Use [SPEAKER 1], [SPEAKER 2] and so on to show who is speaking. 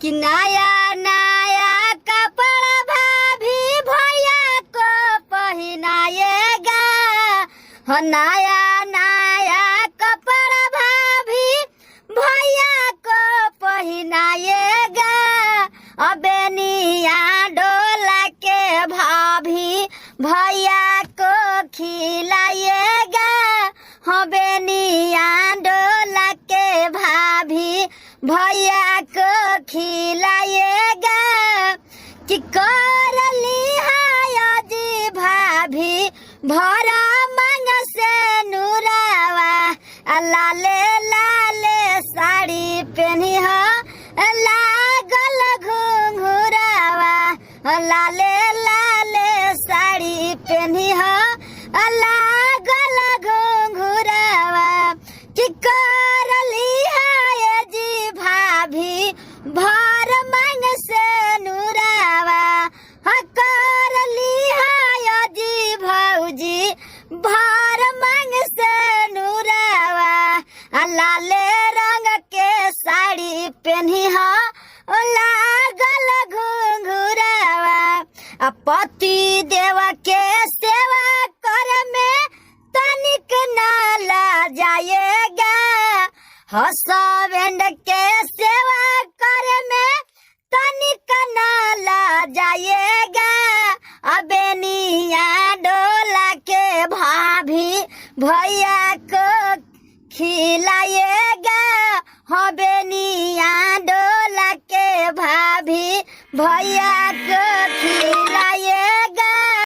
[SPEAKER 1] कि नया नया कपड़ा भाभी भैया को पहनाएगा। हो नया नया कपड़ा भाभी भैया को पहनाएगा। अबेनिया डोला के भाभी भैया को खिलाएगा। हो बेनिया डोला के भाभी भैया को खिलाएगा। कि करली हाय जी भाभी भरा मांग से नूरावा। लाले लाले साड़ी पहनी हो लागल घुंघुरावा। लाले लाले साड़ी पहनी हो लागल घुंघुरावा। कि करली हाय जी भाभी भर मांग से नूरावा। करली हाय जी भौजी भर मांग से नूरावा। लाले रंग के साड़ी पहनी हो लागल घुंघुरावा। पति देव के सेवा कर में तनिक ना लाजाएगा। हसबैंड के सेवा कर में तनिक ना लाजाएगा। अबेनिया डोला के भाभी भैया को खिलाए